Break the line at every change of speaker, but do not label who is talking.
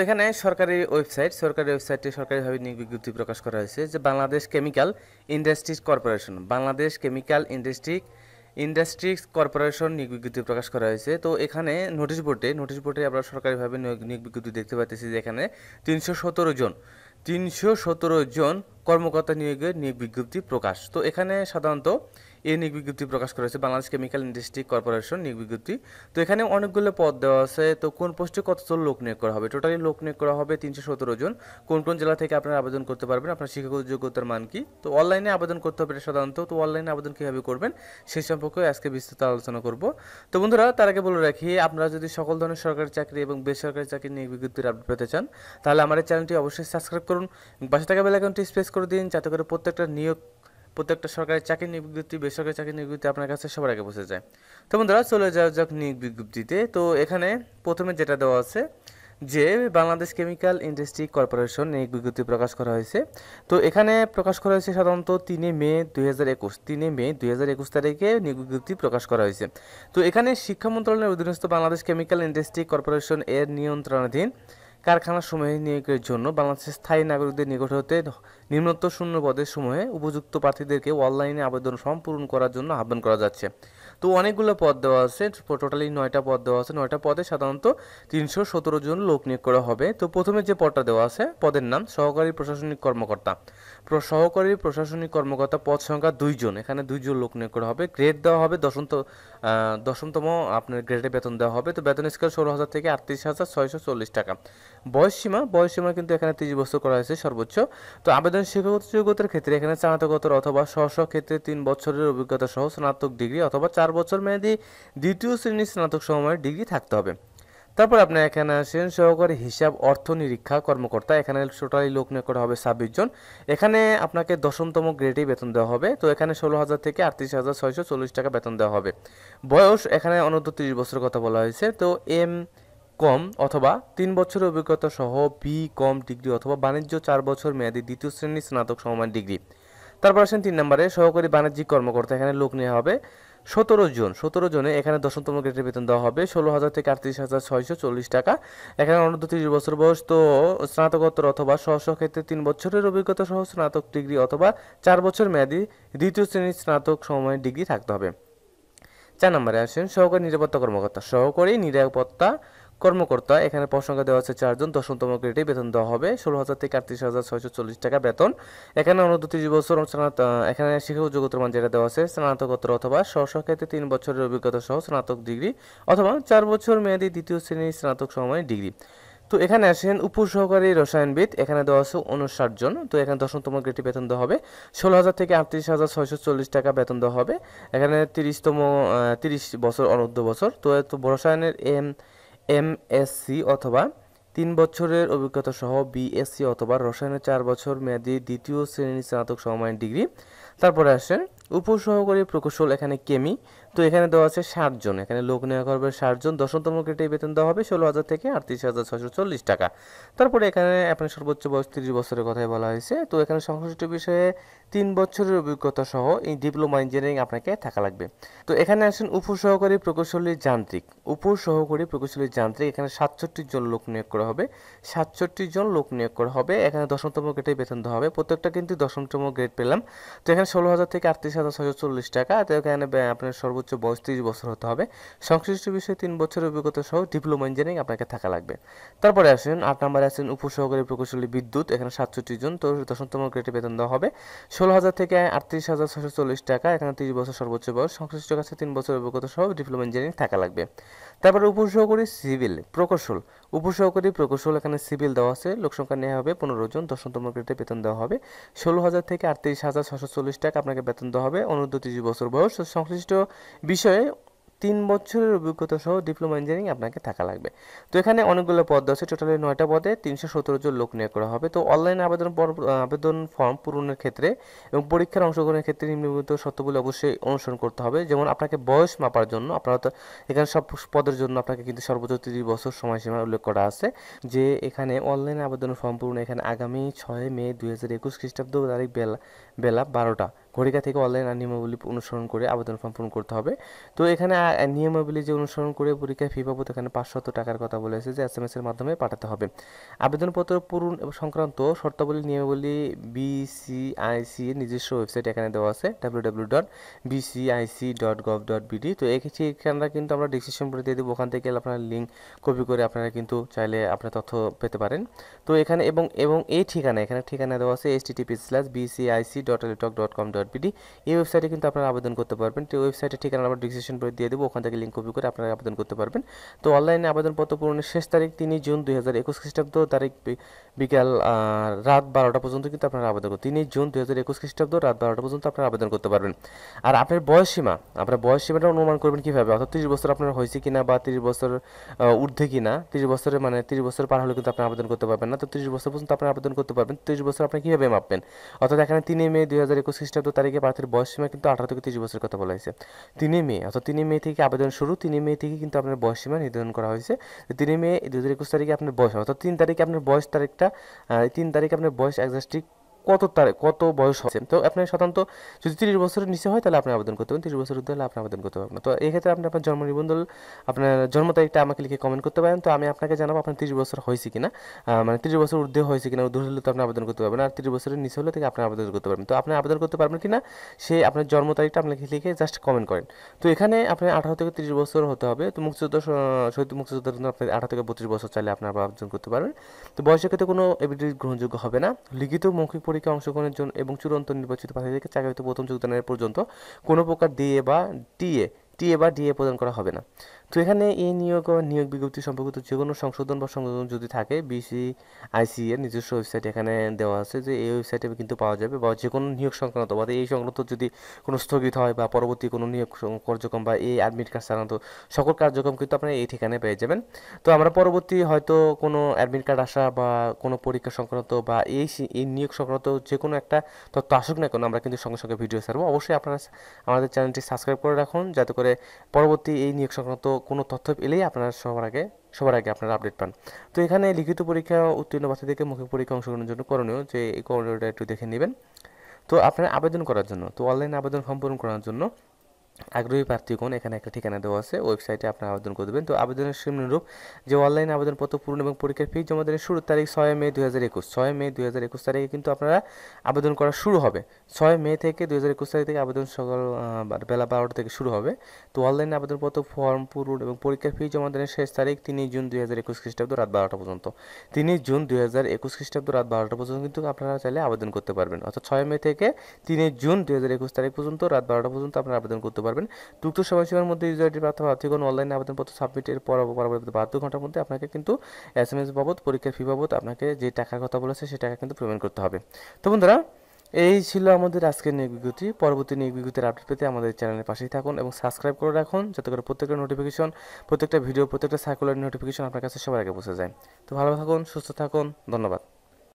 এখানে সরকারি ওয়েবসাইটে সরকারিভাবে নিয়োগ বিজ্ঞপ্তি প্রকাশ করা হয়েছে যে বাংলাদেশ কেমিক্যাল ইন্ডাস্ট্রিজ কর্পোরেশন নিয়োগ বিজ্ঞপ্তি প্রকাশ করা হয়েছে। তো এখানে নোটিশ বোর্ডে আমরা সরকারিভাবে নিয়োগ বিজ্ঞপ্তি দেখতে পাচ্ছি যে এখানে 317 জন কর্মকর্তা নিয়োগের নিয়োগ বিজ্ঞপ্তি প্রকাশ। তো এখানে সাধারণত এই নিয়োগ বিজ্ঞপ্তি প্রকাশ করা হয়েছে বাংলাদেশ কেমিক্যাল ইন্ডাস্ট্রি কর্পোরেশন নিয়োগ বিজ্ঞপ্তি। তো এখানে অনেকগুলো পদ দেওয়া আছে। তো কোন পোস্টে কতজন লোক নিয়োগ করা হবে? টোটালি লোক নিয়োগ করা হবে 317 জন। কোন কোন জেলা থেকে আপনারা আবেদন করতে পারবেন, আপনার শিক্ষাগত যোগ্যতার মান কি? তো অনলাইনে আবেদন করতে হবে সাধারণত। তো অনলাইনে আবেদন কীভাবে করবেন সেই সম্পর্কে আজকে বিস্তারিত আলোচনা করব। তো বন্ধুরা, তার আগে বলে রাখি, আপনারা যদি সকল ধরনের সরকারি চাকরি এবং বেসরকারি চাকরি নিয়োগ বিজ্ঞপ্তির আপডেট পেতে চান তাহলে আমার এই চ্যানেলটি অবশ্যই সাবস্ক্রাইব করুন। পাশে থাকা বেল আইকনটি প্রেস করে দিন যাতে করে প্রত্যেকটা সরকারি চাকরি নিয়োগ বিজ্ঞপ্তি, বেসরকারি চাকরি নিয়োগ বিজ্ঞপ্তি আপনার কাছে সবার আগে পৌঁছে যায়। তো বন্ধুরা, চলে যাওয়া যাক নিয়োগ বিজ্ঞপ্তিতে। তো এখানে প্রথমে যেটা দেওয়া আছে যে বাংলাদেশ কেমিক্যাল ইন্ডাস্ট্রি কর্পোরেশন নিয়োগ বিজ্ঞপ্তি প্রকাশ করা হয়েছে। তো এখানে প্রকাশ করা হয়েছে সাধারণত 3 মে 2021 তারিখে নিয়োগ বিজ্ঞপ্তি প্রকাশ করা হয়েছে। তো এখানে শিক্ষা মন্ত্রণালয়ের অধীনস্থ বাংলাদেশ কেমিক্যাল ইন্ডাস্ট্রি কর্পোরেশন এর নিয়ন্ত্রণাধীন কারখানাসমূহে নিয়োগের জন্য বাংলাদেশের স্থায়ী নাগরিকদের নিকট হতে নিম্নোক্ত শূন্য পদের সমূহে উপযুক্ত প্রার্থীদেরকে অনলাইনে আবেদন ফর্ম পূরণ করার জন্য আহ্বান করা যাচ্ছে। তো অনেকগুলো পদ দেওয়া আছে, টোটালি 9টা পদ দেওয়া আছে। 9টা পদে সাধারণত 317 জন লোক নিয়োগ করা হবে। তো প্রথমে যে পদটা দেওয়া আছে, পদের নাম সহকারী প্রশাসনিক কর্মকর্তা। পদ সংখ্যা 2 জন। এখানে 2 জন লোক নিয়োগ করা হবে। গ্রেড দেওয়া হবে দশমতম আপনার গ্রেডে বেতন দেওয়া হবে। তো বেতন স্কেল 16,000 থেকে 38,640 টাকা। বয়স সীমা কিন্তু এখানে 30 বছর করা হয়েছে সর্বোচ্চ। তো আবেদন শিক্ষাগত যোগ্যতার ক্ষেত্রে এখানে স্নাতকোত্তর অথবা স্ব ক্ষেত্রে 3 বছরের অভিজ্ঞতা সহ স্নাতক ডিগ্রি অথবা 4 বছর মেয়াদী দ্বিতীয় শ্রেণীর স্নাতক সময়ের ডিগ্রি থাকতে হবে। তারপর আপনি এখানে আসেন সহকারী হিসাব অর্থ নিরীক্ষা কর্মকর্তা। এখানে টোটালি লোক নিয়োগ করা হবে 26 জন। এখানে আপনাকে দশমতম গ্রেডেই বেতন দেওয়া হবে। তো এখানে 16,000 থেকে 38,640 টাকা বেতন দেওয়া হবে। বয়স এখানে অনূর্ধ্ব 30 বছরের কথা বলা হয়েছে। তো কম অথবা 3 বছরের অভিজ্ঞতা সহ কম ডিগ্রি অথবা বাণিজ্য 4 বছর মেয়াদী দ্বিতীয় শ্রেণীর স্নাতক সমমান ডিগ্রি। তারপর আসেন 3 নম্বরে সহকারী বাণিজ্যিক কর্মকর্তা। এখানে লোক নেওয়া হবে 17 জনে। এখানে দশমতম গ্রেডের বেতন দেওয়া হবে 16,000 থেকে 38,640 টাকা। এখানে অনূর্ধ্ব 30 বছর বয়স। তো স্নাতকোত্তর অথবা স্ব ক্ষেত্রে 3 বছরের অভিজ্ঞতা সহ স্নাতক ডিগ্রি অথবা 4 বছর মেয়াদী দ্বিতীয় শ্রেণীর স্নাতক সমমান ডিগ্রি থাকতে হবে। 4 নম্বরে আসেন সহকারী নিরাপত্তা কর্মকর্তা। এখানে পদ সংখ্যা দেওয়া আছে 4 জন। দশমতম গ্রেডে বেতন দেওয়া হবে 16,000 থেকে 38,640 টাকা বেতন। এখানে অনূর্ধ্ব 30 বছর। এখানে শিক্ষাগত যোগ্যতার মান যেটা দেওয়া আছে স্নাতকোত্তর অথবা স্ব ক্ষেত্রে 3 বছরের অভিজ্ঞতা সহ স্নাতক ডিগ্রি অথবা 4 বছর মেয়াদী দ্বিতীয় শ্রেণীর স্নাতক সমমানের ডিগ্রি। তো এখানে আসেন উপসহকারী রসায়নবিদ। এখানে দেওয়া আছে 59 জন। তো এখানে দশমতম গ্রেডে বেতন দেওয়া হবে 16,000 থেকে 38,640 টাকা বেতন দেওয়া হবে। এখানে 30 বছর অনূর্ধ্ব বছর। তো রসায়নের এমএসসি অথবা 3 বছরের অভিজ্ঞতা সহ বিএসসি অথবা রসায়নের 4 বছর মেয়াদী দ্বিতীয় শ্রেণীর স্নাতক সমমানের ডিগ্রি। তারপরে আসেন উপসহকারী প্রকৌশল। এখানে কেমি। তো এখানে দেওয়া আছে 60 জন। এখানে লোক নেওয়া করবে 60 জন। দশমতম গ্রেডে বেতন দেওয়া হবে 16,000 থেকে 38,640 টাকা। তারপরে এখানে আপনার সর্বোচ্চ বয়স 30 বছরের কথাই বলা হয়েছে। তো এখানে সংশ্লিষ্ট বিষয়ে 3 বছরের অভিজ্ঞতা সহ এই ডিপ্লোমা ইঞ্জিনিয়ারিং আপনাকে থাকা লাগবে। তো এখানে আসেন উপসহকারী প্রকৌশলী যান্ত্রিক। এখানে 67 জন লোক নিয়োগ করা হবে। এখানে দশমতম গ্রেডে বেতন দেওয়া হবে। প্রত্যেকটা কিন্তু দশমতম গ্রেড পেলাম। তো এখানে 16,000 থেকে 38,640 টাকা। তো এখানে আপনার সর্বোচ্চ বয়স 30 বছর হতে হবে। সংশ্লিষ্ট বিষয়ে 3 বছরের অভিজ্ঞতা সহ ডিপ্লোমা ইঞ্জিনিয়ারিং আপনাকে থাকা লাগবে। তারপরে আসেন 8 নম্বরে আসেন উপসহকারী প্রকৌশলী বিদ্যুৎ। এখানে 67 জন। তো দশমতম গ্রেডে বেতন দেওয়া হবে 16,000 থেকে 38,640 টাকা। এখানে 30 বছর সর্বোচ্চ বয়স। সংশ্লিষ্ট কাছে 3 বছরের অভিজ্ঞতা সহ ডিপ্লোমা ইঞ্জিনিয়ারিং থাকা লাগবে। তারপরে উপসহকারী প্রকৌশল। এখানে সিভিল দেওয়া আছে। লোক সংখ্যা নেওয়া হবে 15 জন। দশমতম গ্রেডে বেতন দেওয়া হবে 16,000 থেকে 38,640 টাকা আপনাকে বেতন দেওয়া হবে। অনূর্ধ্ব 30 বছর বয়স। সংশ্লিষ্ট বিষয়ে 3 বছরের অভিজ্ঞতা সহ ডিপ্লোমা ইঞ্জিনিয়ারিং আপনাকে থাকা লাগবে। তো এখানে অনেকগুলো পদ আছে। টোটালি 9টা পদে 317 জন লোক নিয়োগ করা হবে। তো অনলাইনে আবেদন ফর্ম পূরণের ক্ষেত্রে এবং পরীক্ষার অংশগ্রহণের ক্ষেত্রে নিম্নলিখিত শর্তগুলো অবশ্যই অনুসরণ করতে হবে। যেমন আপনাকে বয়স মাপার জন্য আপনারা তো এখানে সব পদের জন্য আপনাকে কিন্তু সর্বোচ্চ 30 বছর সময়সীমা উল্লেখ করা আছে। যে এখানে অনলাইনে আবেদন ফর্ম পূরণ এখানে আগামী 6 মে 2021 খ্রিস্টাব্দ তারিখ বেলা 12টা ঘড়িকা থেকে অনলাইন আর নিয়মাবলী অনুসরণ করে আবেদন ফর্ম পূরণ করতে হবে। তো এখানে নিয়মাবলী যে অনুসরণ করে পরীক্ষায় ফি বাবদ এখানে 500 টাকার কথা বলেছে যে SMS এর মাধ্যমে পাঠাতে হবে। আবেদনপত্র পূরণ এবং সংক্রান্ত শর্তাবলী নিয়মাবলী BCIC এর নিজস্ব ওয়েবসাইট এখানে দেওয়া আছে www.bcic.gov.bd। তো এখানটা কিন্তু আমরা ডিসক্রিপশন করে দিয়ে দেবো, ওখান থেকে আপনারা লিঙ্ক কপি করে আপনারা কিন্তু চাইলে আপনার তথ্য পেতে পারেন। তো এখানে এবং এই এখানে ঠিকানা দেওয়া আছে http://bcic.alitalk.com.bd। এই ওয়েবসাইটে কিন্তু আপনারা আবেদন করতে পারবেন। তো ওয়েবসাইটের ঠিকানা আমরা ডিসক্রিপশন করে দিয়ে দেবো, ওখান থেকে লিঙ্ক কপি করে আপনারা আবেদন করতে পারবেন। তো অনলাইনে আবেদনপত্র পূরণের শেষ তারিখ 3 জুন 2021 খ্রিস্টাব্দ তারিখ বিকাল রাত 12টা পর্যন্ত কিন্তু আপনারা আবেদন করতে 3 জুন 2021 খ্রিস্টাব্দ রাত 12টা পর্যন্ত আপনারা আবেদন করতে পারবেন। আর আপনার বয়স সীমাটা অনুমান করবেন কিভাবে, অর্থাৎ 30 বছর আপনার হয়েছে কিনা বা 30 বছর ঊর্ধ্বে কিনা। 30 বছরের 30 বছর পার হলে কিন্তু আপনি আবেদন করতে পারবেন না। তো 30 বছর পর্যন্ত আপনি আবেদন করতে পারবেন। 30 বছর আপনি কিভাবে মাপবেন, অর্থাৎ এখানে 3 মে 2021 খ্রিস্টাব্দ তারিখে প্রার্থীর বয়স সীমা কিন্তু 18 থেকে 30 বছরের কথা বলা হয়েছে। 3 মে অর্থাৎ 3 মে থেকে আবেদন শুরু, 3 মে থেকে কিন্তু আপনার বয়স সীমা নির্ধারণ করা হয়েছে। 3 মে 2021 তারিখে আপনার বয়স, অর্থাৎ 3 তারিখে আপনার বয়স তারিখটা 3 তারিখে আপনার বয়স এক্স্যাক্টলি কত বয়স হচ্ছে। তো আপনি সাধারণত যদি 30 বছরের নিচে হয় তাহলে আপনি আবেদন করতে পারেন, 30 বছরের ঊর্ধ্বে হলে আপনি আবেদন করতে পারবেন না। তো এই ক্ষেত্রে আপনি আপনার জন্ম নিবন্ধন, আপনার জন্ম তারিখটা আমাকে লিখে কমেন্ট করতে পারেন। তো আমি আপনাকে জানাবো আপনার 30 বছর হয়েছে কিনা, 30 বছর ঊর্ধ্বে হয়েছে কিনা। ঊর্ধ্বে হলে তো আপনি আবেদন করতে পারবেন, আর 30 বছরের নিচে হলে থেকে আপনি আবেদন করতে পারবেন। তো আপনি আবেদন করতে পারবেন কিনা সে আপনার জন্ম তারিখটা আপনাকে লিখে জাস্ট কমেন্ট করেন। তো এখানে আপনার 18 থেকে 30 বছর হতে হবে। তো শহীদ মুক্তিযোদ্ধার জন্য আপনি 18 থেকে 32 বছর চাইলে আপনার আবেদন করতে পারবেন। তো বয়সের ক্ষেত্রে কোনো এভিডেন্স গ্রহণযোগ্য হবে না। লিখিত মৌখিক পরীক্ষা অংশগ্রহণের জন্য এবং চূড়ান্ত নির্বাচিত প্রার্থীদেরকে চাকরিতে প্রথম যোগদানের পর্যন্ত কোনো প্রকার টিএ বা ডিএ প্রদান করা হবে না। তো এখানে এই নিয়োগ বিজ্ঞপ্তি সম্পর্কিত যে কোনো সংশোধন বা সংযোজন যদি থাকে BCIC এর নিজস্ব ওয়েবসাইট এখানে দেওয়া আছে, যে এই ওয়েবসাইটে কিন্তু পাওয়া যাবে। বা যে কোনো নিয়োগ সংক্রান্ত বা এই সংক্রান্ত যদি কোনো স্থগিত হয় বা পরবর্তী কোনো নিয়োগ কার্যক্রম বা এই অ্যাডমিট কার্ড সাধারণত সকল কার্যক্রম কিন্তু আপনারা এই ঠিকানায় পেয়ে যাবেন। তো আমরা পরবর্তী হয়তো কোনো অ্যাডমিট কার্ড আসা বা কোনো পরীক্ষা সংক্রান্ত বা এই নিয়োগ সংক্রান্ত যে কোনো একটা তথ্য আসুক না কেন, আমরা কিন্তু সঙ্গে সঙ্গে ভিডিও ছাড়বো। অবশ্যই আপনারা আমাদের চ্যানেলটি সাবস্ক্রাইব করে রাখুন, যাতে করে পরবর্তী এই নিয়োগ সংক্রান্ত কোনো তথ্য পেলেই আপনারা সবার আগে আপনারা আপডেট পান। তো এখানে লিখিত পরীক্ষা উত্তীর্ণ প্রার্থীদেরকে মৌখিক পরীক্ষা অংশগ্রহণের জন্য করণীয়, যে এই করণীয়টা একটু দেখে নেবেন। তো আপনারা আবেদন করার জন্য, তো অনলাইনে আবেদন ফর্ম পূরণ করার জন্য আগ্রহী প্রার্থীগণ এখানে একটা ঠিকানা দেওয়া আছে, ওয়েবসাইটে আপনারা আবেদন করে দেবেন। তো আবেদনের নিম্নরূপ যে অনলাইন আবেদনপত্র পূরণ এবং পরীক্ষার ফি জমা দেওয়ার শুরুর তারিখ 6 মে 2021 তারিখে কিন্তু আপনারা আবেদন করা শুরু হবে। 6 মে থেকে 2021 তারিখ থেকে আবেদন সকাল বেলা 12টা থেকে শুরু হবে। তো অনলাইন আবেদনপত্র ফর্ম পূরণ এবং পরীক্ষার ফি জমা দেওয়ার শেষ তারিখ 3 জুন 2021 খ্রিস্টাব্দ রাত 12টা পর্যন্ত। 3 জুন 2021 খ্রিস্টাব্দ রাত 12টা পর্যন্ত কিন্তু আপনারা চাইলে আবেদন করতে পারবেন, অর্থাৎ 6 মে থেকে 3 জুন 2021 তারিখ পর্যন্ত রাত 12টা পর্যন্ত আপনারা আবেদন করতে পারবেন। উক্ত সময়সীমার মধ্যে ইউজারটি প্রার্থীগণ অনলাইনে আবেদনপত্র সাবমিটের পরবর্তী 72 ঘন্টার মধ্যে আপনাকে কিন্তু SMS বাবদ পরীক্ষার ফি বাবদ আপনাকে যে টাকার কথা বলেছে সেই টাকা কিন্তু পেমেন্ট করতে হবে। তো বন্ধুরা, এই ছিল আমাদের আজকের নিয়োগ বিজ্ঞপ্তি। পরবর্তী নিয়োগ বিজ্ঞপ্তির আপডেট পেতে আমাদের চ্যানেলের পাশেই থাকুন এবং সাবস্ক্রাইব করে রাখুন, যাতে করে প্রত্যেকটা ভিডিও প্রত্যেকটা সার্কুলার নোটিফিকেশন আপনার কাছে সবার আগে পৌঁছে যায়। তো ভালো থাকুন, সুস্থ থাকুন, ধন্যবাদ।